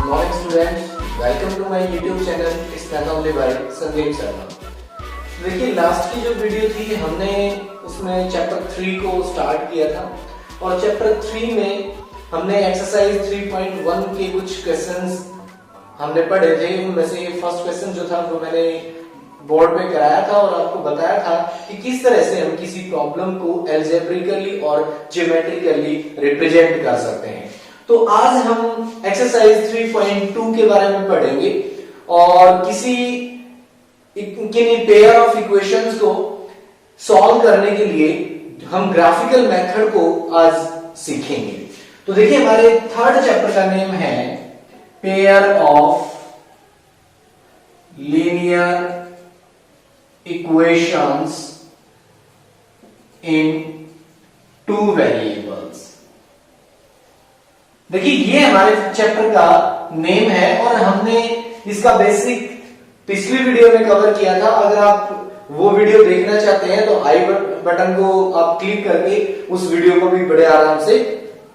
Morning students, welcome to my YouTube channel इस्तेमाल by Sandeep Sharma. देखिए, last की जो वीडियो थी हमने उसमें चैप्टर 3 को स्टार्ट किया था और चैप्टर 3 में हमने एक्सरसाइज 3.1 के कुछ क्वेश्चंस हमने पढ़े थे। उनमें से फर्स्ट क्वेश्चन जो था वो मैंने बोर्ड पे कराया था और आपको बताया था कि किस तरह से हम किसी प्रॉब्लम को अलजेब्रिकली और ज्योमेट्रिकली रिप्रेजेंट कर सकते हैं। तो आज हम एक्सरसाइज 3.2 के बारे में पढ़ेंगे और किसी पेयर ऑफ इक्वेशंस को सॉल्व करने के लिए हम ग्राफिकल मेथड को आज सीखेंगे। तो देखिए, हमारे थर्ड चैप्टर का नेम है pair of linear equations in two variables. देखिए, ये हमारे चैप्टर का नेम है और हमने इसका बेसिक पिछली वीडियो में कवर किया था। अगर आप वो वीडियो देखना चाहते हैं तो आई बटन को आप क्लिक करके उस वीडियो को भी बड़े आराम से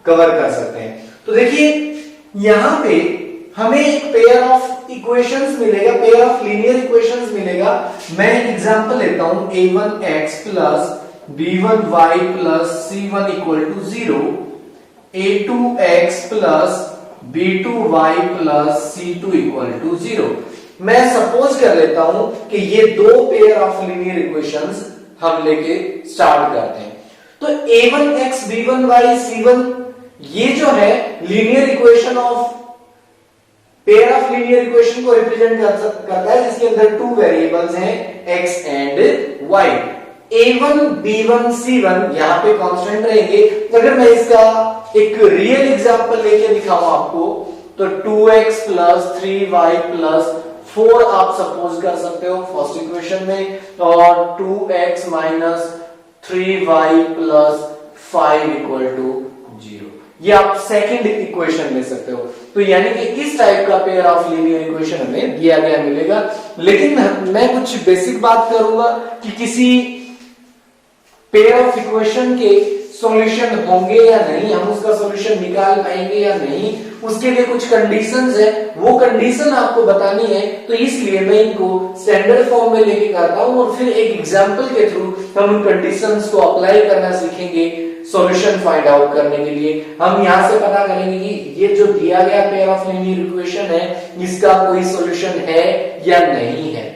कवर कर सकते हैं। तो देखिए, यहां पे हमें एक पेयर ऑफ इक्वेशंस मिलेगा, पेयर ऑफ लीनियर इक्वेशंस मिलेगा। मैं एग्जांपल लेता हूं a1x plus b1y plus c1 equal to 0, a2x plus b2y plus c2 equal to 0। मैं सपोज कर लेता हूं कि ये दो पेयर ऑफ लीनियर इक्वेशंस हम लेके स्टार्ट करते हैं। तो a1x b1y c1 ये जो है linear equation of pair of linear equation को रिप्रेजेंट करता है जिसके अंदर टू वेरिएबल्स हैं x and y। a1 b1 c1 यहां पे कांस्टेंट रहेंगे। अगर मैं इसका एक रियल एग्जांपल लेके दिखाऊं आपको तो 2x प्लस 3y प्लस 4 आप सपोज कर सकते हो फर्स्ट इक्वेशन में और 2x minus 3y plus 5 equal to 0। ये आप सेकंड इक्वेशन ले सकते हो। तो यानी कि इस टाइप का पेयर ऑफ लीनियर इक्वेशन हमें दिया गया मिलेगा। लेकिन मैं कुछ बेसिक बात करूंगा कि किसी पेयर ऑफ इक्वेशन के सॉल्यूशन होंगे या नहीं, हम उसका सॉल्यूशन निकाल पाएंगे या नहीं, उसके लिए कुछ कंडीशंस है, वो कंडीशन आपको बतानी है। तो इसलिए मैं इनको स्टैंडर्ड फॉर्म में लेके करता हूं और फिर एक एग्जांपल के थ्रू हम उन कंडीशंस को अप्लाई करना सीखेंगे सॉल्यूशन फाइंड आउट करने के लिए। हम यहां से पता करेंगे कि ये जो दिया गया पेयर ऑफ लीनियर इक्वेशन है इसका कोई सॉल्यूशन है या नहीं है।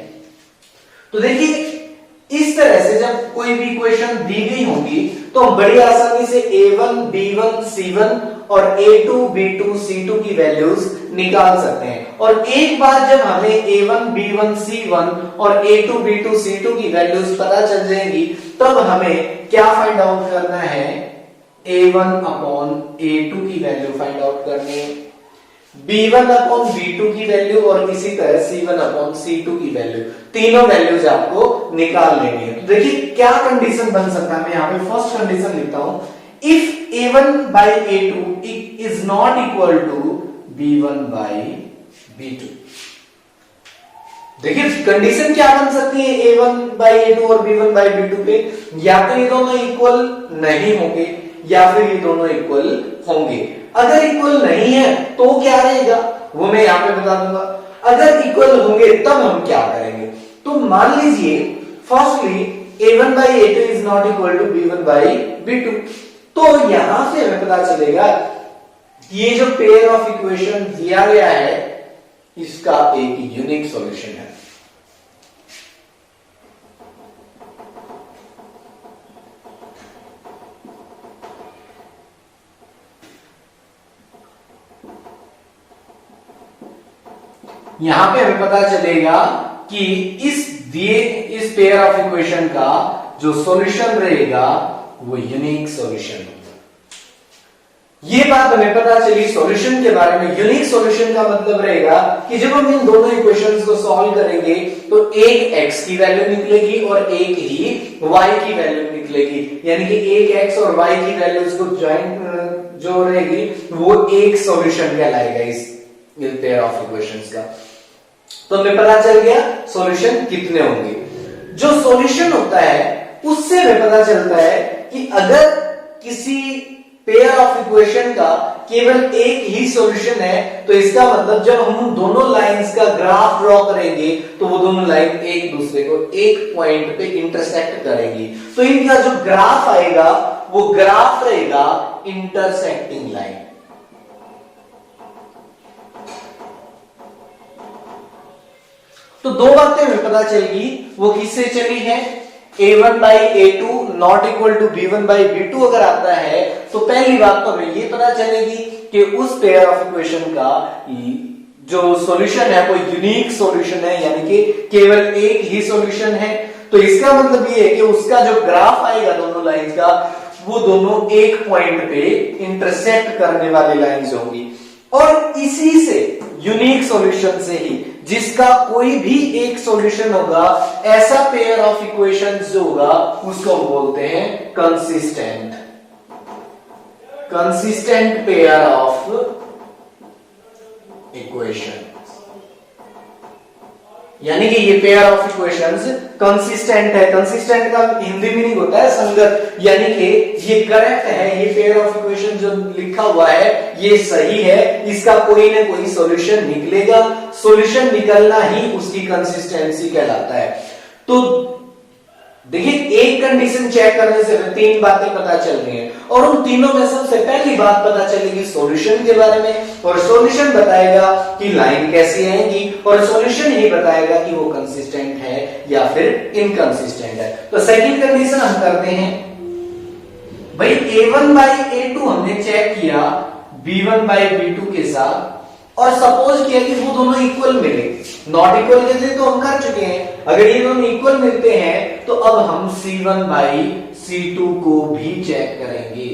तो देखिए, इस तरह से जब कोई भी इक्वेशन दी गई होगी तो हम बड़ी आसानी से a1 b1 c1 और a2 b2 c2 की वैल्यूज निकाल सकते हैं। और एक बार जब हमें a1 b1 c1 और a2 b2 c2 की वैल्यूज पता चल जाएंगी तब हमें क्या फाइंड आउट करना है, a1 अपॉन a2 की वैल्यू फाइंड आउट करनी है, b1 अपॉन b2 की वैल्यू और इसी तरह c1 अपॉन c2 की वैल्यू, तीनों वैल्यूज आपको निकाल लेनी है। तो देखिए क्या कंडीशन बन सकता है। मैं यहां पे फर्स्ट कंडीशन लिखता हूं, if a1 by a2 is not equal to b1 by b2। देखिए कंडीशन क्या बन सकती है a1 by a2 और b1 by b2 पे, या तो ये दोनों इक्वल नहीं होंगे या फिर ये दोनों इक्वल होंगे। अगर इक्वल नहीं है तो क्या रहेगा वो मैं यहां पे बता दूंगा। अगर इक्वल होंगे तब हम क्या करेंगे। तो मान लीजिए firstly a1 by a2 is not equal to b1 by b2, तो यहां से हमें पता चलेगा ये जो पेयर ऑफ इक्वेशन दिया गया है इसका एक यूनिक सॉल्यूशन है। यहां पे हमें पता चलेगा कि इस पेयर ऑफ इक्वेशन का जो सॉल्यूशन रहेगा वो यूनिक सॉल्यूशन होगा। ये बात हमें पता चली सॉल्यूशन के बारे में। यूनिक सॉल्यूशन का मतलब रहेगा कि जब हम इन दोनों इक्वेशंस को सॉल्व करेंगे तो एक x की वैल्यू निकलेगी और एक ही y की वैल्यू निकलेगी, यानी कि एक x और y की वैल्यूज को ज्वाइंट जो रहेगी वो एक सॉल्यूशन कहलाएगा इस पेयर ऑफ इक्वेशंस का। तो हमें पता चल गया सॉल्यूशन कितने होंगे। जो सॉल्यूशन होता है उससे हमें पता चलता है कि अगर किसी पेयर ऑफ इक्वेशन का केवल एक ही सॉल्यूशन है तो इसका मतलब जब हम दोनों लाइंस का ग्राफ ड्रॉ करेंगे तो वो दोनों लाइन एक दूसरे को एक पॉइंट पे इंटरसेक्ट करेगी। तो इनका जो ग्राफ आएगा वो ग्राफ रहेगा इंटरसेक्टिंग लाइन। तो दो बातें हमें पता चलेगी, वो किससे चली है, a1 by a2 not equal to b1 by b2 अगर आता है तो पहली बात तो हमें ये पता चलेगी कि उस पेयर ऑफ इक्वेशन का जो सॉल्यूशन है वो यूनिक सॉल्यूशन है, यानी कि केवल एक ही सॉल्यूशन है। तो इसका मतलब ये है कि उसका जो ग्राफ आएगा दोनों लाइंस का वो दोनों एक पॉइंट पे इंटरसेक्ट करने वाली लाइंस होंगी। और इसी से यूनिक सॉल्यूशन से ही जिसका कोई भी एक सॉल्यूशन होगा, ऐसा पेयर ऑफ इक्वेशंस जो होगा उसको हम बोलते हैं कंसिस्टेंट पेयर ऑफ इक्वेशन। यानी कि ये पेयर ऑफ इक्वेशंस कंसिस्टेंट है। कंसिस्टेंट का हिंदी मीनिंग होता है संगत, यानी कि ये करेक्ट है, ये पेयर ऑफ इक्वेशन जो लिखा हुआ है ये सही है, इसका कोई ना कोई सॉल्यूशन निकलेगा। सॉल्यूशन निकलना ही उसकी कंसिस्टेंसी कहलाता है। तो देखिए, एक कंडीशन चेक करने से हमें तीन बातें पता चल रही हैं और उन तीनों में सबसे पहली बात पता चलेगी सॉल्यूशन के बारे में, और सॉल्यूशन बताएगा कि लाइन कैसी आएगी, और सॉल्यूशन ही बताएगा कि वो कंसिस्टेंट है या फिर इनकंसिस्टेंट है। तो सेकंड कंडीशन हम करते हैं, भाई a1 by a2 हमने चेक किया b1 by b2 के साथ, और सपोज किया कि वो दोनों इक्वल मिले। नॉट इक्वल के लिए तो हम कर चुके हैं, अगर ये दोनों इक्वल मिलते हैं तो अब हम c1 by c2 को भी चेक करेंगे।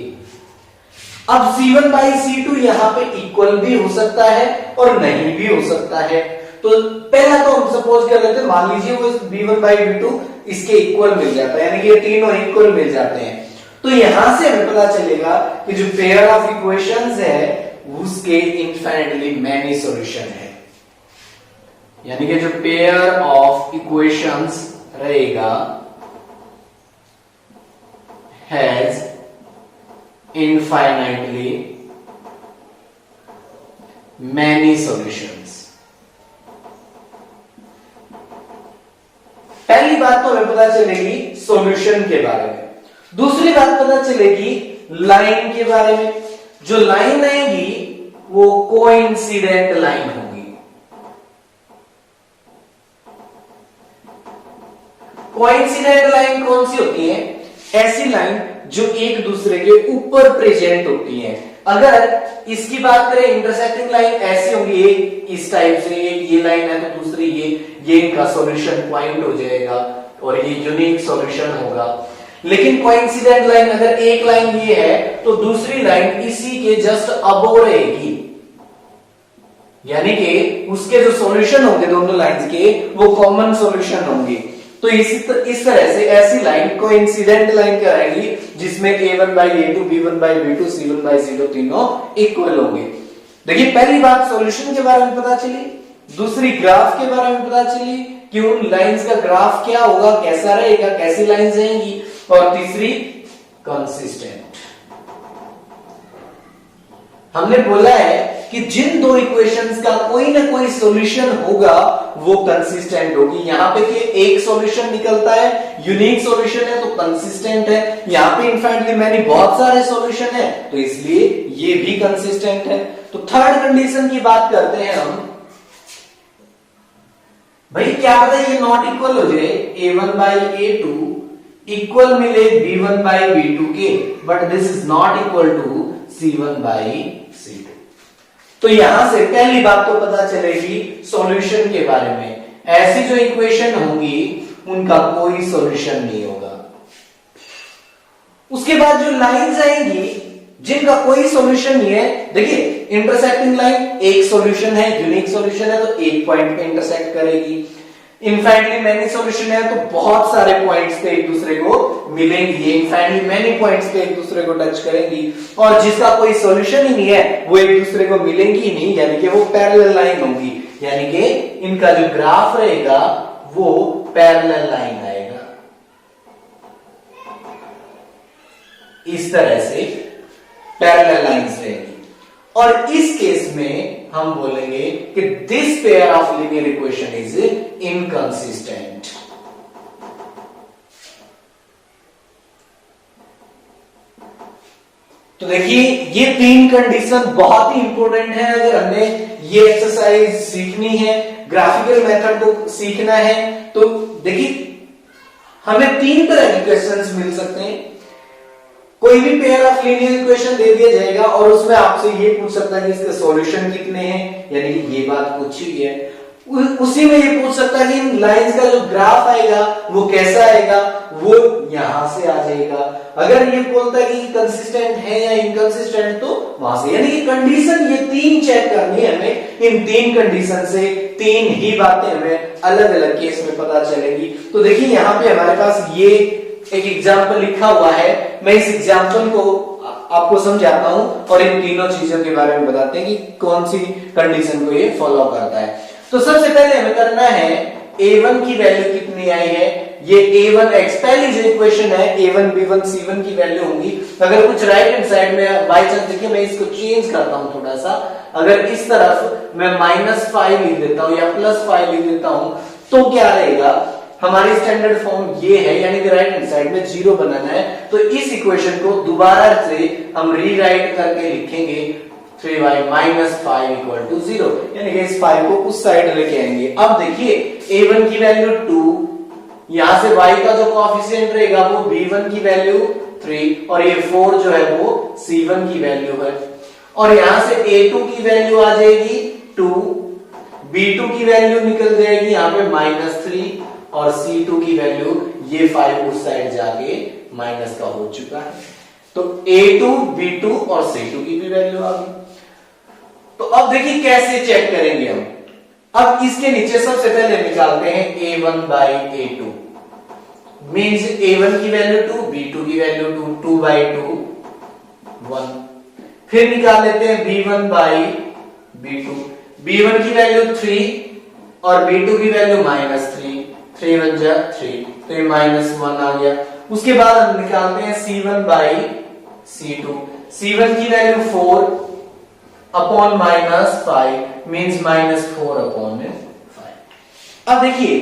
अब c1 by c2 यहां पे इक्वल भी हो सकता है और नहीं भी हो सकता है। तो पहला तो हम सपोज कर लेते हैं, मान लीजिए वो b1 by b2 इसके इक्वल मिल जाता है, यानी कि ये तीनों इक्वल मिल जाते हैं। तो यहां से हमें पता चलेगा कि जो पेयर ऑफ इक्वेशंस है उसके इनफाइनाइटली मैनी सॉल्यूशन है, यानी कि जो पेयर ऑफ इक्वेशंस रहेगा हैज इनफाइनाइटली मैनी सॉल्यूशंस। पहली बात तो हमें पता चलेगी सॉल्यूशन के बारे में। दूसरी बात पता चलेगी लाइन के बारे में। जो लाइन आएगी वो कोइंसिडेंट लाइन होगी। कोइंसिडेंट लाइन कौन सी होती है? ऐसी लाइन जो एक दूसरे के ऊपर प्रेजेंट होती है। अगर इसकी बात करें इंटरसेक्टिंग लाइन ऐसी होंगी, एक इस टाइप से, एक ये लाइन है तो दूसरी ये इनका सॉल्यूशन पॉइंट हो जाएगा और ये यूनिक सॉल्यूशन होगा। लेकिन कोइंसिडेंट लाइन अगर एक लाइन ये है तो दूसरी लाइन इसी के जस्ट अबव रहेगी, यानी कि उसके जो सॉल्यूशन होंगे दोनों लाइंस के वो कॉमन सॉल्यूशन होंगे। तो इस तरह से ऐसी लाइन कोइंसिडेंट लाइन कहलाएगी जिसमें a1 by a2, b1 by b2, c1 by c2 तीनों इक्वल होंगे। देखिए, पहली बात सॉल्यूशन के बारे में पता चली, दूसरी ग्राफ के बारे में पता चली कि उन लाइंस का ग्राफ क्या होगा, कैसा रहेगा, कैसी लाइंस रहेंगी, और तीसरी कंसिस्टेंट। हमने बोला है कि जिन दो इक्वेशंस का कोई ना कोई सॉल्यूशन होगा वो कंसिस्टेंट होगी। यहां पे कि एक सॉल्यूशन निकलता है, यूनिक सॉल्यूशन है तो कंसिस्टेंट है। यहां पे इनफाइनाइटली मैनी बहुत सारे सॉल्यूशन है तो इसलिए ये भी कंसिस्टेंट है। तो थर्ड कंडीशन की बात करते हैं हम। भाई क्या पता ये नॉट इक्वल हो जाए, a1 by a2 इक्वल मिले b1 by b2 के, but this is not equal to c1 by c2। तो यहां से पहली बात तो पता चलेगी सॉल्यूशन के बारे में। ऐसी जो इक्वेशन होंगी उनका कोई सॉल्यूशन नहीं होगा। उसके बाद जो लाइंस आएंगी जिनका कोई सॉल्यूशन नहीं है, देखिए इंटरसेक्टिंग लाइन एक सॉल्यूशन है, यूनिक सॉल्यूशन है तो एक पॉइंट पे इंटरसेक्ट करेगी। इनफाइनाइटली मैनी सॉल्यूशन है तो बहुत सारे पॉइंट्स पे एक दूसरे को मिलेंगी, इनफाइनाइटली मैनी पॉइंट्स पे एक दूसरे को टच करेंगी। और जिसका कोई सॉल्यूशन ही नहीं है वो एक दूसरे को मिलेंगी ही नहीं, यानी कि वो पैरेलल लाइन होगी, यानी कि इनका जो ग्राफ रहेगा वो पैरेलल लाइन आएगा। इस तरह से पैरेलल लाइंस रहेगी। और इस केस में हम बोलेंगे कि this pair of linear equation is inconsistent. तो देखिए ये तीन कंडीशन बहुत ही इंपॉर्टेंट है। अगर हमने ये एक्सरसाइज सीखनी है, ग्राफिकल मेथड को सीखना है, तो देखिए हमें तीन तरह के क्वेश्चंस मिल सकते हैं। कोई भी पेयर ऑफ लीनियर इक्वेशन दे दिया जाएगा और उसमें आपसे ये पूछ सकता है कि इसके सॉल्यूशन कितने हैं, यानी कि ये बात पूछी हुई है। उसी में ये पूछ सकता है कि इन लाइंस का जो ग्राफ आएगा वो कैसा आएगा, वो यहां से आ जाएगा। अगर ये बोलता है कि कंसिस्टेंट है या इनकंसिस्टेंट तो वहां से, यानी कि कंडीशन ये तीन चेक करनी है हमें। इन तीन कंडीशन से तीन ही बातें हमें अलग अलग केस में पता चलेगी। तो देखिए यहां पे हमारे पास ये एक एग्जाम्पल लिखा हुआ है। मैं इस एग्जाम्पल को आपको समझाता हूं और इन तीनों चीजों के बारे में बताते हैं कि कौन सी कंडीशन को ये फॉलो करता है। तो सबसे पहले हमें करना है a1 की वैल्यू कितनी आई है, ये a1x पहली जो इक्वेशन है a1 b1 c1 की वैल्यू होंगी। अगर कुछ राइट हैंड साइड में बाई चांस, देखिए मैं इसको चेंज करता हूं थोड़ा सा, अगर इस तरफ मैं -5 लिख देता हूं या +5 लिख देता हूं तो क्या रहेगा, हमारी स्टैंडर्ड फॉर्म ये है, यानी कि राइट हैंड साइड में 0 बनाना है। तो इस इक्वेशन को दोबारा से हम रीराइट करके लिखेंगे 3y -5 = 0, यानी कि इस 5 को उस साइड लेके आएंगे। अब देखिए a1 की वैल्यू 2, यहां से y का जो कोएफिशिएंट रहेगा वो b1 की वैल्यू 3 और ये 4 जो है वो c1 की वैल्यू है। और यहां से a2 की वैल्यू आ जाएगी 2, b2 की वैल्यू निकल जाएगी यहां पे -3 और c2 की वैल्यू ये 5 उस साइड जाके माइनस का हो चुका है। तो a2, b2 और c2 की भी वैल्यू आ गई। तो अब देखिए कैसे चेक करेंगे हम। अब इसके नीचे सबसे पहले निकालते हैं a1/a2, मींस a1 की वैल्यू 2, b2 की वैल्यू 2, 2/2 1। फिर निकाल लेते हैं b1/b2, b1 की वैल्यू 3 और b2 की वैल्यू -3, 3 1 जा 3, तो ये -1 आ गया। उसके बाद हम निकालते हैं c1/c2, c1 की वैल्यू 4 अपॉन -5 मींस -4/5। अब देखिए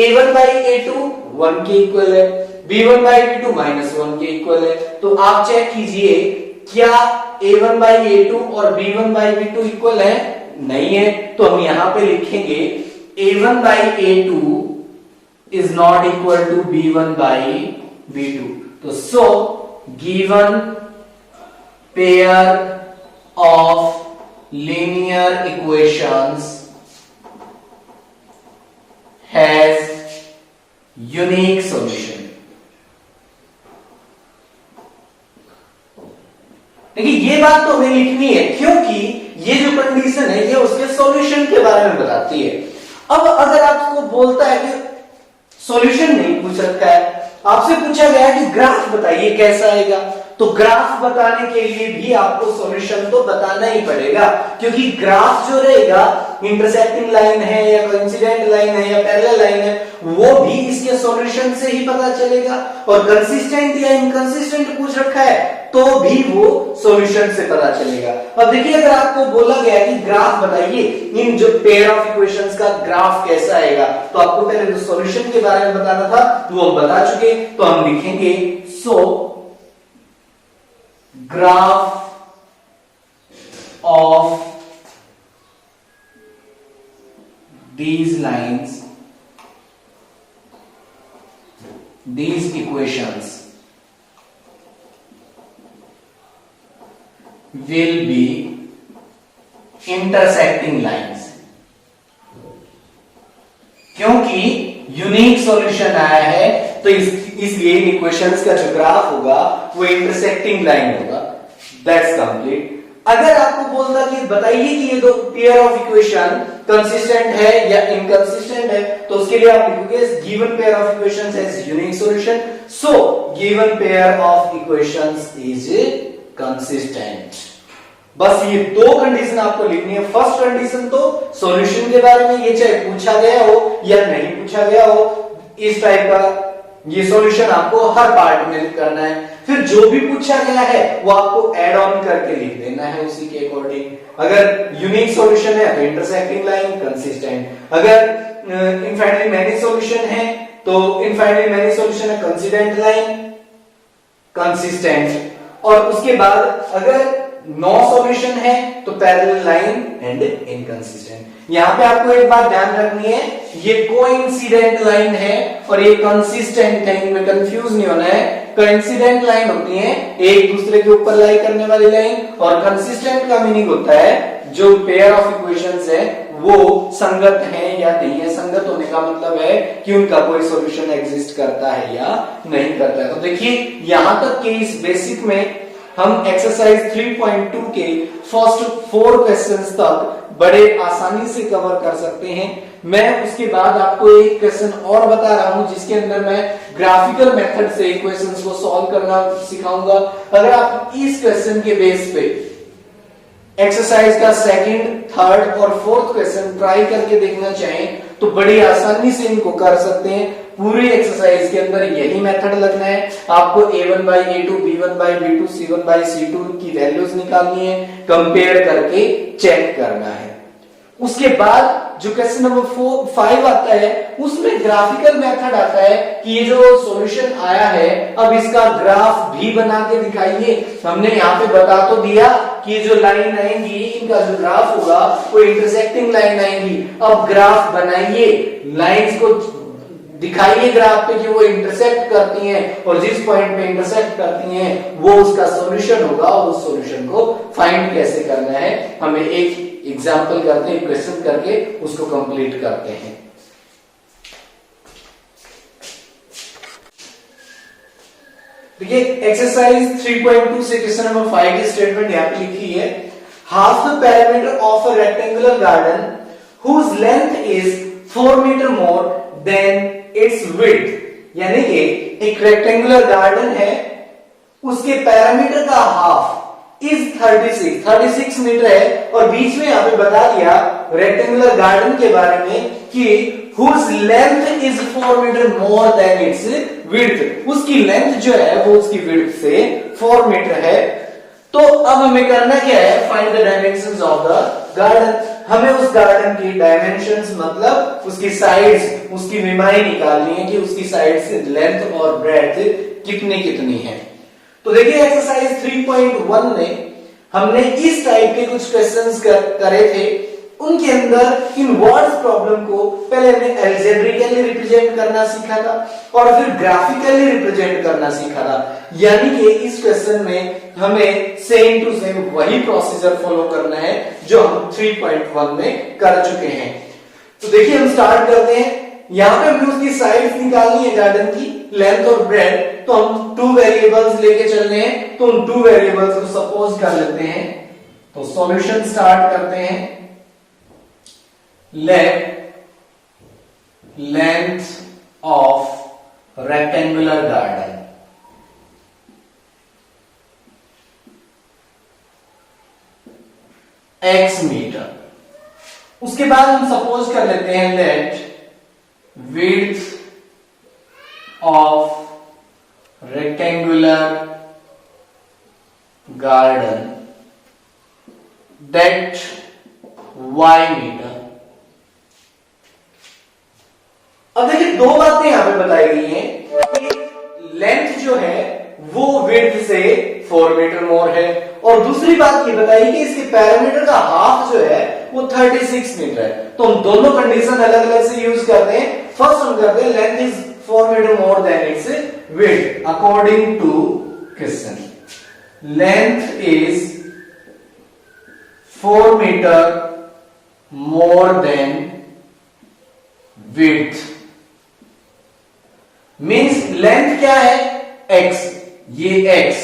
a1/a2 1 के इक्वल है, b1/b2 -1 के इक्वल है। तो आप चेक कीजिए क्या a1/a2 और b1/b2 इक्वल है? नहीं है। तो हम यहां पे लिखेंगे a1/a2 is not equal to b1/b2। तो so given pair of linear equations has unique solution। देखिए ये बात तो हमें लिखनी है क्योंकि ये जो कंडीशन है ये उसके सॉल्यूशन के बारे में बताती है। अब अगर आपको बोलता है कि सॉल्यूशन नहीं पूछ सकता है, आपसे पूछा गया है कि ग्राफ बताइए कैसा आएगा, तो ग्राफ बताने के लिए भी आपको सॉल्यूशन तो बताना ही पड़ेगा, क्योंकि ग्राफ जो रहेगा इंटरसेक्टिंग लाइन है या कोइंसिडेंट लाइन है या पैरेलल लाइन है, वो भी इसके सॉल्यूशन से ही पता चलेगा। और कंसिस्टेंट या इनकंसिस्टेंट पूछ रखा है तो भी वो सॉल्यूशन से पता चलेगा। अब देखिए अगर आपको बोला गया कि ग्राफ बताइए इन जो पेयर ऑफ इक्वेशंस का ग्राफ कैसा आएगा, तो आपको पहले जो सॉल्यूशन के बारे में बताना था वो हम बता चुके। तो हम लिखेंगे सो graph of these lines, these equations will be intersecting lines। क्योंकि यूनिक सॉल्यूशन आया है तो इसलिए इन इक्वेशंस का जो ग्राफ होगा वो इंटरसेक्टिंग लाइन होगा। That's complete. अगर आपको बोलता कि बताइए कि ये दो पेयर ऑफ इक्वेशन कंसिस्टेंट है या इनकंसिस्टेंट है, तो उसके लिए आप लिखोगे given pair of equations has unique solution, so given pair of equations is consistent. बस ये दो कंडीशन आपको लिखनी है। फर्स्ट कंडीशन तो सॉल्यूशन के बारे में, ये चाहे पूछा गया हो या नहीं पूछा गया हो, इस टाइप का ये सॉल्यूशन आपको हर पार्ट में करना है। फिर जो भी पूछा गया है वो आपको ऐड ऑन करके लिख देना है उसी के अकॉर्डिंग। अगर यूनिक सॉल्यूशन है तो इंटरसेक्टिंग लाइन, कंसिस्टेंट। अगर इनफाइनाइटली मैनी सॉल्यूशन है तो इनफाइनाइटली मैनी सॉल्यूशन है, कंसिस्टेंट लाइन, कंसिस्टेंट। और उसके बाद अगर नो सॉल्यूशन है तो पैरेलल लाइन एंड इनकंसिस्टेंट। यहां पे आपको एक बात ध्यान रखनी है, ये कोइंसिडेंट लाइन है और ये कंसिस्टेंट है, इनमें कंफ्यूज नहीं होना है। कोइंसिडेंट लाइन होती है एक दूसरे के ऊपर लाई करने वाली लाइन, और कंसिस्टेंट का मीनिंग होता है जो पेयर ऑफ इक्वेशंस है वो संगत है या नहीं है। संगत होने का मतलब है कि उनका कोई सॉल्यूशन एग्जिस्ट करता है या नहीं करता है। तो देखिए यहां तक कि इस बेसिक में हम एक्सरसाइज 3.2 के फर्स्ट 4 क्वेश्चंस तक बड़े आसानी से कवर कर सकते हैं। मैं उसके बाद आपको एक क्वेश्चन और बता रहा हूं जिसके अंदर मैं ग्राफिकल मेथड से इक्वेशंस को सॉल्व करना सिखाऊंगा। अगर आप इस क्वेश्चन के बेस पे एक्सरसाइज का सेकंड, थर्ड और फोर्थ क्वेश्चन ट्राई करके देखना चाहें तो बड़ी आसानी से इनको कर सकते हैं। पूरी एक्सरसाइज के अंदर यही मेथड लगना है। आपको a1 by a2, b1 by b2, c1 by c2 की वैल्यूज निकालनी है, कंपेयर करके चेक करना है। उसके बाद जो क्वेश्चन नंबर 5 आता है उसमें ग्राफिकल मेथड आता है कि ये जो सॉल्यूशन आया है अब इसका ग्राफ भी बना के दिखाइए। हमने यहाँ पे बता तो दिया कि ये जो लाइन आएंगी इनका जो ग्राफ होगा वो इंटरसेक्टिंग लाइन आएंगी। अब ग्राफ बनाइए, लाइंस को दिखाइए ग्राफ पे कि वो इंटरसेक्ट करती हैं और जिस पॉइंट पे इंटरसेक्ट करती हैं वो उसका सॉल्यूशन होगा, और उस सॉल्यूशन को फाइंड कैसे करना है हमें एक एग्जांपल करते हैं, क्वेश्चन करके उसको कंप्लीट करते हैं। देखिए एक्सरसाइज 3.2 से क्वेश्चन नंबर 5 की स्टेटमेंट यहां पे लिखी है, half the parameter of a rectangular garden whose length is 4 meter more than its width. यानी कि एक रेक्टेंगुलर गार्डन है, उसके पैरामीटर का हाफ इज 36 मीटर है, और बीच में यहां पे बता दिया रेक्टेंगुलर गार्डन के बारे में कि whose length is 4 meter more than its width। उसकी लेंथ जो है वो उसकी width से 4 मीटर है। तो अब हमें करना क्या है, find the dimensions of the garden. हमें उस गार्डन की डायमेंशंस मतलब उसकी साइड्स, उसकी विमाएं निकालनी है कि उसकी साइड से लेंथ और ब्रेड्थ कितनी कितनी है। तो देखिए एक्सरसाइज 3.1 में हमने इस टाइप के कुछ क्वेश्चंस करे थे। उनके अंदर इन वर्ड्स प्रॉब्लम को पहले हमने अलजेब्रिकली रिप्रेजेंट करना सीखा था और फिर ग्राफिकली रिप्रेजेंट करना सीखा था। यानी कि इस क्वेश्चन में हमें सेम टू सेम वही प्रोसीजर फॉलो करना है जो हम 3.1 में कर चुके हैं। तो देखिए हम स्टार्ट करते हैं। यहां पे हमें उसकी साइड्स निकालनी है गार्डन की, लेंथ और ब्रेड्थ। तो हम 2 वेरिएबल्स लेके चल रहे हैं, तो उन 2 वेरिएबल्स को सपोज कर लेते हैं। तो सॉल्यूशन स्टार्ट करते हैं। Let length of rectangular garden x meter. उसके बाद हम सपोज कर लेते हैं let width of rectangular garden that y meter. अब देखिए दो बातें यहां पे बताई गई हैं कि लेंथ जो है वो विड्थ से 4 मीटर मोर है, और दूसरी बात ये बताई कि इसके पैरामीटर का हाफ जो है वो 36 मीटर है। तो हम दोनों कंडीशन अलग अलग से यूज करते हैं। फर्स्ट हम करते हैं length is 4 meter more than its width according to question. Length is 4 meter more than width means length क्या है x, ये x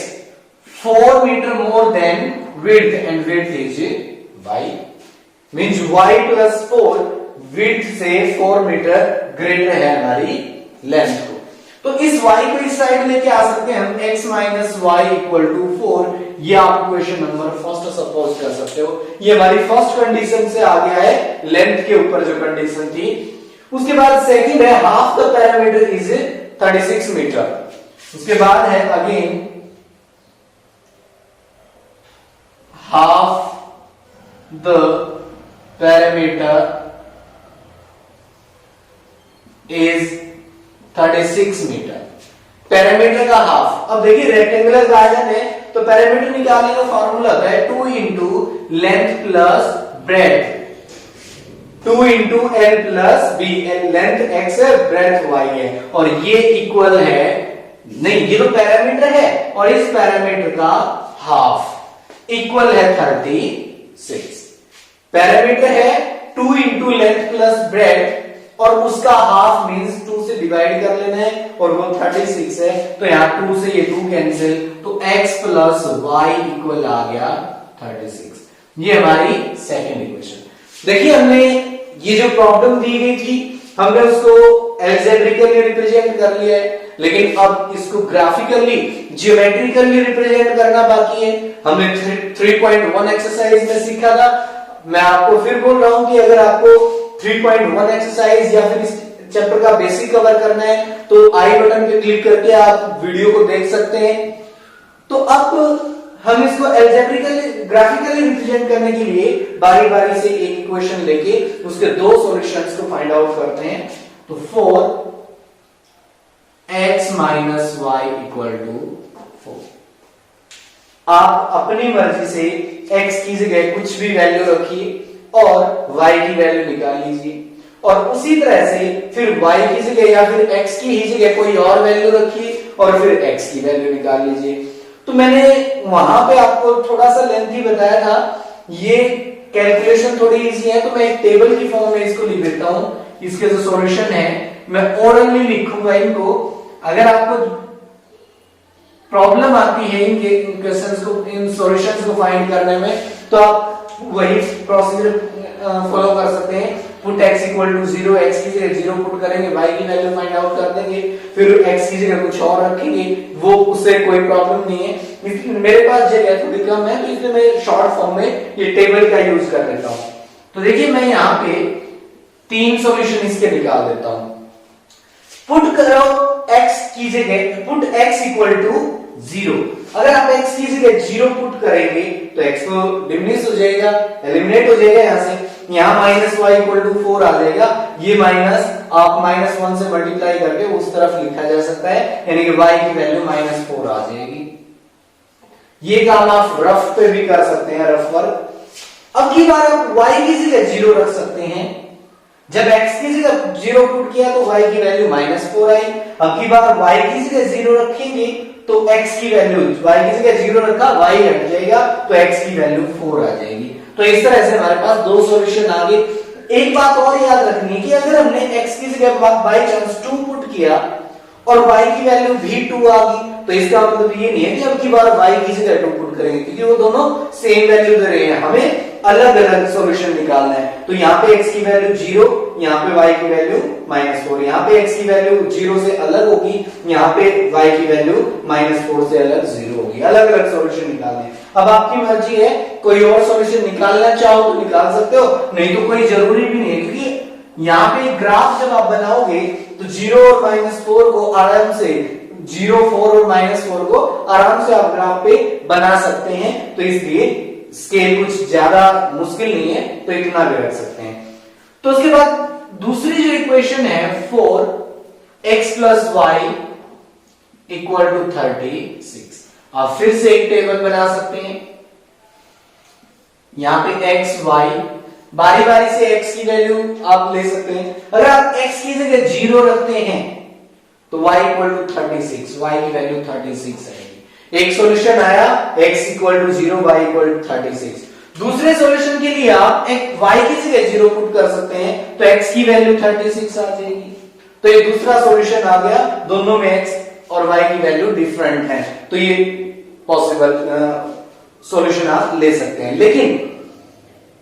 4 meter more than width and width is y means y plus 4 width से 4 metre greater है हमारी length को। तो इस y को इस साइड लेके आ सकते हैं हम, x minus y equal to 4। ये आप इक्वेशन नंबर फर्स्ट सपोज कर सकते हो। ये हमारी फर्स्ट कंडीशन से आ गया है, लेंथ के ऊपर जो कंडीशन थी। उसके बाद सेकंड है half the parameter is 36 meter. उसके बाद है again half the perimeter is 36 meter. Parameter का हाफ। अब देखिए रेक्टेंगुलर गार्डन है तो पैरामीटर निकालने का फॉर्मूला होता है 2 into length plus breath, 2 into L plus B. Length x है, ब्रेथ वाई है, और ये इक्वल है, नहीं ये तो पैरामीटर है और इस पैरामीटर का हाफ इक्वल है 36। पैरामीटर है 2 इंटू लेंथ प्लस ब्रेथ और उसका हाफ मींस 2 से डिवाइड कर लेना है और वो 36 है, तो यहां 2 से ये 2 कैंसिल, तो x प्लस वाई इक्वल आ गया 36। ये हमारी सेकेंड इक्वेशन। देखिए हमने ये जो प्रॉब्लम दी गई थी हमने उसको एल्जेब्रिकली रिप्रेजेंट कर लिया है, लेकिन अब इसको ग्राफिकली जियोमेट्रिकली रिप्रेजेंट करना बाकी है। हमने 3.1 एक्सरसाइज में सीखा था। मैं आपको फिर बोल रहा हूं कि अगर आपको 3.1 एक्सरसाइज या फिर इस चैप्टर का बेसिक कवर करना है तो आई बटन पे क्लिक करके आप वीडियो को देख सकते हैं। तो अब हम इसको एल्जेब्रिकली ग्राफिकली रिप्रेजेंट करने के लिए बारी बारी से एक इक्वेशन लेके उसके दो सॉल्यूशंस को फाइंड आउट करते हैं। तो 4x minus y equal to 4। आप अपनी मर्जी से x की जगह कुछ भी वैल्यू रखिए और y की वैल्यू निकाल लीजिए, और उसी तरह से फिर y की जगह या फिर x की ही जगह कोई और वैल्यू रखिए और फिर x की वैल्यू निकाल लीजिए। तो मैंने वहां पे आपको थोड़ा सा लेंथी बताया था, ये कैलकुलेशन थोड़ी इजी है तो मैं एक टेबल की फॉर्म में इसको लिख देता हूं। इसके जो सॉल्यूशन है मैं ओरली लिखूंगा इनको। अगर आपको प्रॉब्लम आती है इन क्वेश्चंस को, इन सॉल्यूशंस को फाइंड करने में, तो आप वही प्रोसीजर फॉलो कर सकते हैं। Put x equal to 0, x की जगह 0 पुट करेंगे, y की वैल्यू फाइंड आउट कर देंगे, फिर x की जगह कुछ और रखेंगे, वो उससे कोई प्रॉब्लम नहीं है। मेरे पास जगह थोड़ी कम है तो इसलिए मैं शॉर्ट फॉर्म में ये टेबल का यूज कर लेता हूं। तो देखिए मैं यहाँ पे 3 सॉल्यूशन इसके निकाल देता हूं। पुट करो x की जगह, पुट x इक्वल टू 0। अगर आप x की जगह 0 पुट करेंगे तो x तो डिमिनिश हो जाएगा, एलिमिनेट हो जाएगा यहां से। यहां माइनस वाई इक्वल टू 4 आ जाएगा। ये माइनस आप -1 से मल्टीप्लाई करके उस तरफ लिखा जा सकता है, यानी कि y की वैल्यू -4 आ जाएगी। ये काम आप रफ पे भी कर सकते हैं, रफ वर्क। अब की बार आप y की जगह 0 रख सकते हैं। जब x की जगह 0 पुट किया तो y की वैल्यू -4 आई। अब की बार y की जगह 0 रखेंगे तो x की वैल्यू, y की जगह 0 रखा, y हट जाएगा तो x की वैल्यू 4 आ जाएगी। तो इस तरह से हमारे पास 2 सॉल्यूशन आ गए। एक बात और याद रखनी है कि अगर हमने x की जगह बाय चांस 2 पुट किया और y की वैल्यू भी 2 आ गई, तो इसका मतलब ये नहीं है कि अब की बार y की जगह 2 पुट करेंगे, क्योंकि वो दोनों सेम वैल्यू दे रहे हैं। हमें अलग अलग सॉल्यूशन निकालना है। तो यहाँ पे x की वैल्यू 0, यहाँ पे y की वैल्यू -4। यहाँ पे x की वैल्यू 0 से अलग होगी, यहाँ पे y की वैल्यू -4 से अलग 0 होगी। अलग अलग सॉल्यूशन निकालने हैं। अब आपकी मर्जी है, कोई और सॉल्यूशन निकालना चाहो तो निकाल सकते हो, नहीं तो कोई जरूरी भी नहीं है, क्योंकि यहाँ पे ग्राफ जब आप बनाओगे तो 0 और -4 को आराम से 0, 4 और -4 को आराम से आप ग्राफ पे बना सकते हैं। तो इसलिए स्केल कुछ ज्यादा मुश्किल नहीं है, तो इतना भी रख सकते हैं। तो उसके बाद दूसरी जो इक्वेशन है 4x plus y equal to 36। आप फिर से एक टेबल बना सकते हैं। यहां पे x y, बारी बारी से x की वैल्यू आप ले सकते हैं। अगर आप x की जगह 0 रखते हैं तो y इक्वल टू 36, y की वैल्यू 36 आएगी। एक सॉल्यूशन आया x equal to 0, y equal to 36। दूसरे सॉल्यूशन के लिए आप एक y की जगह 0 पुट कर सकते हैं तो x की वैल्यू 36 आ जाएगी। तो ये दूसरा सॉल्यूशन आ गया, दोनों में x और y की वैल्यू डिफरेंट है, तो ये पॉसिबल सॉल्यूशन आप ले सकते हैं। लेकिन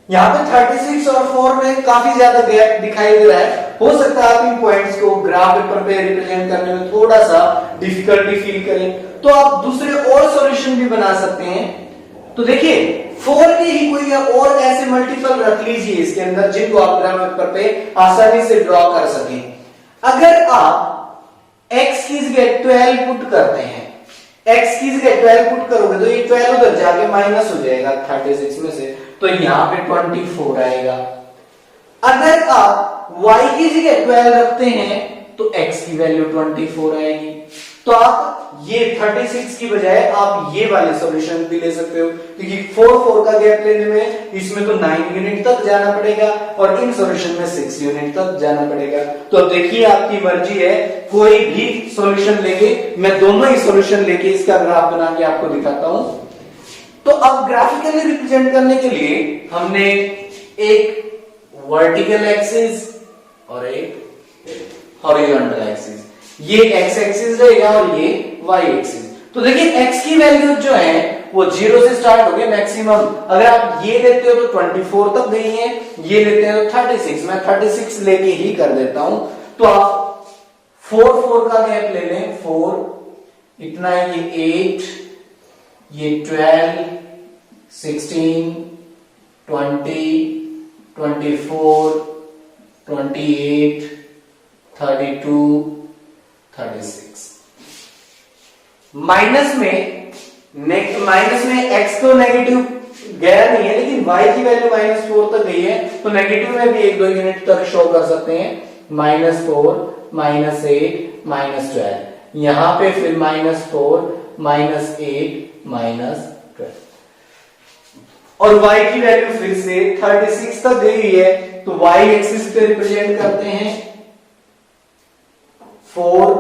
यहाँ पे 36 और 4 में काफी ज्यादा गैप दिखाई दे रहा है। हो सकता है आप इन पॉइंट्स को ग्राफ पेपर पे रिप्रेजेंट करने में थोड़ा सा डिफिकल्टी फील करें, तो आप दूसरे और सॉल्यूशन भी बना सकते हैं। तो देखिए 4 के ही कोई और ऐसे मल्टीपल रख लीजिए इसके अंदर जिनको आप ग्राफ पेपर पे आसानी से ड्रॉ कर सकें। अगर आप x की जगह 12 पुट करते हैं, x की जगह 12 पुट करोगे तो ये 12 उधर जाके माइनस हो जाएगा 36 में से, तो यहां पे 24 आएगा। अगर आप y की जगह 12 रखते हैं तो x की वैल्यू 24 आएगी। तो आप ये 36 की बजाय आप ये वाले सॉल्यूशन भी ले सकते हो, क्योंकि 4 का गैप लेने में इसमें तो 9 यूनिट तक जाना पड़ेगा और इन सॉल्यूशन में 6 यूनिट तक जाना पड़ेगा। तो देखिए आपकी मर्जी है, कोई भी सॉल्यूशन लेके, मैं दोनों ही सॉल्यूशन लेके इसका ग्राफ बना के आपको दिखाता हूं। तो अब ग्राफिकली रिप्रेजेंट करने के लिए हमने एक वर्टिकल एक्सिस और एक हॉरिजॉन्टल एक्सिस, ये x एक्सिस रहेगा और ये y एक्सिस। तो देखिए x की वैल्यू जो है वो 0 से स्टार्ट हो गई मैक्सिमम। अगर आप ये लेते हो तो 24 तक गई है, ये लेते हैं तो 36, मैं 36 लेके ही कर देता हूं। तो आप 4 का गैप ले लें, 4 इतना है, ये 8, ये 12, 16, 20, 24, 28, 32, 36। माइनस में x तो नेगेटिव गया नहीं है, लेकिन y की वैल्यू -4 तक गई है, तो नेगेटिव में भी 1-2 यूनिट तक शो कर सकते हैं। -4, -8, -12, यहां पे फिर -4, -8, -12 और y की वैल्यू फिर से 36 तक गई है, तो y एक्सिस पे रिप्रेजेंट करते हैं 4,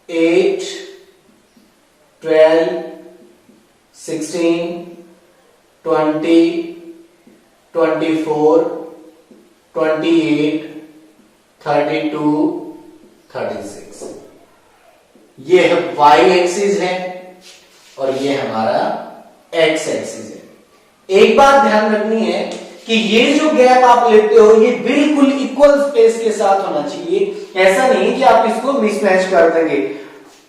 8, 12, 16, 20, 24, 28, 32, 36। ये y एक्सिस है और ये हमारा x एक्सिस है। एक बात ध्यान रखनी है कि ये जो गैप आप लेते हो ये बिल्कुल इक्वल स्पेस के साथ होना चाहिए। ऐसा नहीं कि आप इसको मिसमैच कर देंगे।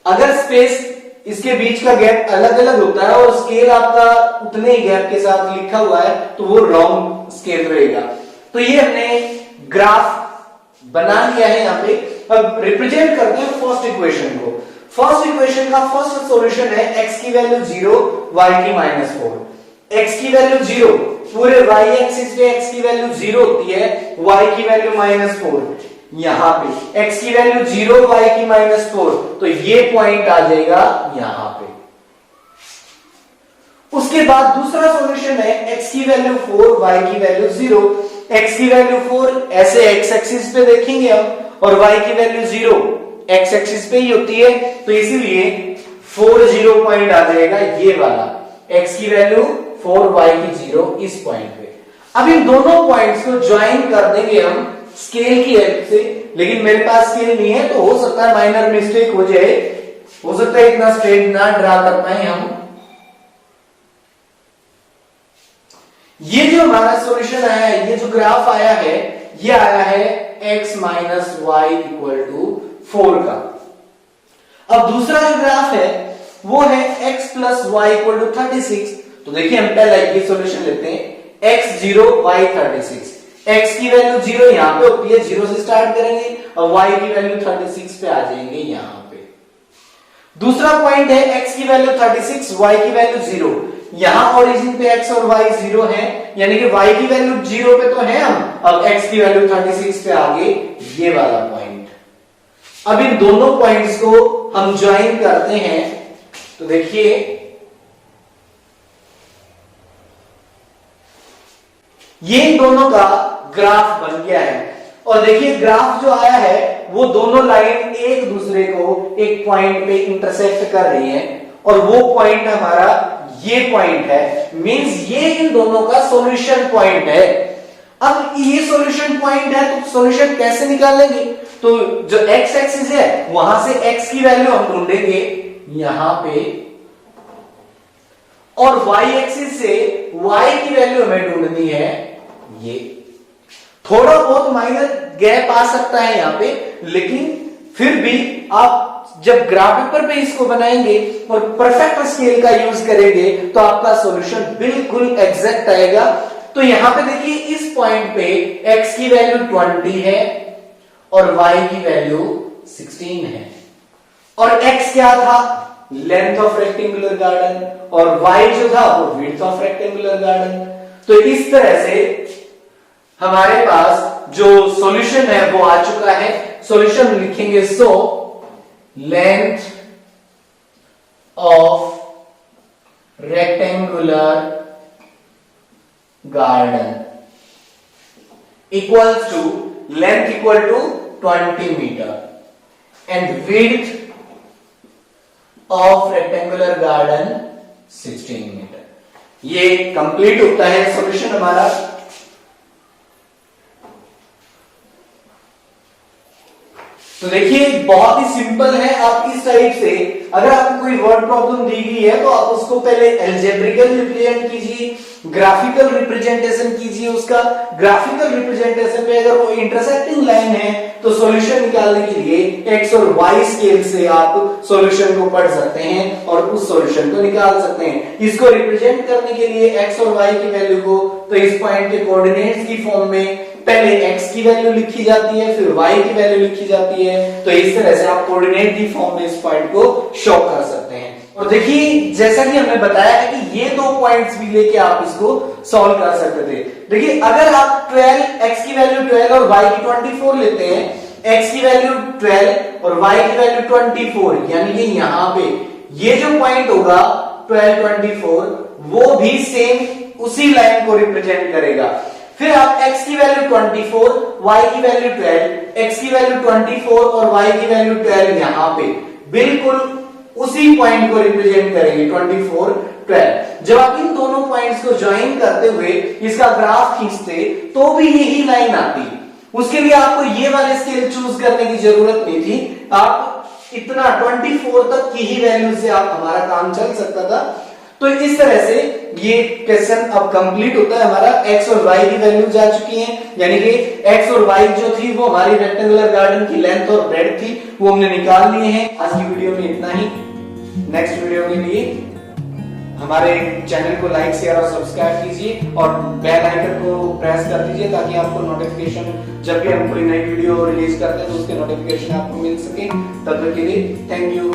अगर स्पेस इसके बीच का गैप अलग अलग होता है और स्केल आपका उतने ही गैप के साथ लिखा हुआ है तो वो रॉन्ग स्केल रहेगा। तो ये हमने ग्राफ बना लिया है यहाँ पे। अब रिप्रेजेंट करते हैं फर्स्ट इक्वेशन को। फर्स्ट इक्वेशन का फर्स्ट सॉल्यूशन है x की वैल्यू 0, y की -4। x की वैल्यू 0, पूरे y एक्सिस पे x की वैल्यू 0 होती है, y की वैल्यू -4। यहां पे x की वैल्यू 0, y की -4, तो ये पॉइंट आ जाएगा यहां पे। उसके बाद दूसरा सॉल्यूशन है x की वैल्यू 4, y की वैल्यू 0। x की वैल्यू 4 ऐसे x एक्सिस पे देखेंगे हम, और y की वैल्यू 0 x एक्सिस पे ही होती है, तो इसीलिए 4 0 पॉइंट आ जाएगा ये वाला। x की वैल्यू 4, y की 0 इस पॉइंट पे। अब इन दोनों पॉइंट्स को ज्वाइन कर देंगे हम स्केल की हेल्प से, लेकिन मेरे पास स्केल नहीं है तो हो सकता है माइनर मिस्टेक हो जाए, हो सकता है इतना स्ट्रेट ना ड्रा कर पाए हम। ये जो हमारा सॉल्यूशन आया है, ये जो ग्राफ आया है, ये आया है x minus y equal to 4 का। अब दूसरा जो ग्राफ है वो है x plus y equal to 36। तो देखिए हम पहले ये सॉल्यूशन लेते हैं, x 0 y 36। x की वैल्यू 0 यहां पे होती है, 0 से स्टार्ट करेंगे और y की वैल्यू 36 पे आ जाएंगे यहां पे। दूसरा पॉइंट है x की वैल्यू 36, y की वैल्यू 0। यहां ओरिजिन पे x और y 0 है, यानी कि y की वैल्यू 0 पे तो है हम, अब x की वैल्यू 36 पे आगे ये वाला पॉइंट। अब इन दोनों पॉइंट्स को हम ज्वाइन करते हैं, तो देखिए ये इन दोनों का ग्राफ बन गया है। और देखिए ग्राफ जो आया है वो दोनों लाइन एक दूसरे को एक पॉइंट पे इंटरसेक्ट कर रही है, और वो पॉइंट हमारा ये पॉइंट है, मींस ये इन दोनों का सॉल्यूशन पॉइंट है। अब ये सॉल्यूशन पॉइंट है तो सॉल्यूशन कैसे निकालेंगे? तो जो x एक्सिस है वहां से x की वैल्यू हम ढूंढेंगे यहां पे, और y एक्सिस से y की वैल्यू हमें ढूंढनी है ये। थोड़ा बहुत माइनर गैप आ सकता है यहां पे, लेकिन फिर भी आप जब ग्राफ पेपर पे इसको बनाएंगे और परफेक्ट स्केल का यूज करेंगे तो आपका सॉल्यूशन बिल्कुल एग्जैक्ट आएगा। तो यहां पे देखिए इस पॉइंट पे x की वैल्यू 20 है और y की वैल्यू 16 है, और x क्या था? लेंथ ऑफ रेक्टेंगुलर गार्डन और y जो था वो विड्थ ऑफ रेक्टेंगुलर गार्डन। तो इस तरह से हमारे पास जो सॉल्यूशन है वो आ चुका है। सॉल्यूशन लिखेंगे so length of rectangular garden equals to length equal to 20 meter and width of rectangular garden 16 meter. ये कंप्लीट होता है सॉल्यूशन हमारा। तो देखिए बहुत ही सिंपल है। आपकी साइड से अगर आपको कोई वर्ड प्रॉब्लम दी गई है तो आप उसको पहले एल्जेब्रिकल रिप्रेजेंट कीजिए, ग्राफिकल रिप्रेजेंटेशन कीजिए उसका। ग्राफिकल रिप्रेजेंटेशन पे अगर वो इंटरसेक्टिंग लाइन है तो सॉल्यूशन निकालने के लिए एक्स और वाई स्केल से आप सॉल्यूशन को पढ़ सकते हैं और उस सॉल्यूशन को निकाल सकते हैं। इसको रिप्रेजेंट करने के लिए एक्स और वाई की वैल्यू को तो इस पॉइंट के कोऑर्डिनेट्स की फॉर्म में पहले x की वैल्यू लिखी जाती है फिर y की वैल्यू लिखी जाती है। तो इस तरह से आप कोऑर्डिनेट की फॉर्म में इस पॉइंट को शो कर सकते हैं। और देखिए जैसा कि हमने बताया है कि ये दो पॉइंट्स भी लेके आप इसको सॉल्व कर सकते थे। देखिए अगर आप 12 x की वैल्यू 12 और y की 24 लेते हैं, x की वैल्यू 12 और y की वैल्यू 24, यानी कि यहां पे ये जो पॉइंट होगा 12 24 वो भी सेम उसी लाइन को रिप्रेजेंट करेगा। फिर आप x की वैल्यू 24, y की वैल्यू 12, x की वैल्यू 24 और y की वैल्यू 12 यहां पे बिल्कुल उसी पॉइंट को रिप्रेजेंट करेंगे 24 12। जब आप इन दोनों पॉइंट्स को ज्वाइन करते हुए इसका ग्राफ खींचते तो भी यही लाइन आती। उसके लिए आपको ये वाले स्केल चूज करने की जरूरत नहीं थी। आप इतना 24 तक की ही वैल्यू से आप हमारा काम चल सकता था। तो इस तरह से ये क्वेश्चन अब कंप्लीट होता है हमारा। x और y की वैल्यू जा चुकी है, यानी कि x और y जो थी वो हमारी रेक्टेंगुलर गार्डन की लेंथ और ब्रेड्थ थी, वो हमने निकाल लिए हैं। आज की वीडियो में इतना ही। नेक्स्ट वीडियो के लिए हमारे चैनल को लाइक शेयर और सब्सक्राइब कीजिए और बेल आइकन को प्रेस कर दीजिए ताकि आपको नोटिफिकेशन जब भी हम कोई नई वीडियो रिलीज करते हैं तो उसके नोटिफिकेशन आपको मिल सके। तब तक के लिए थैंक यू।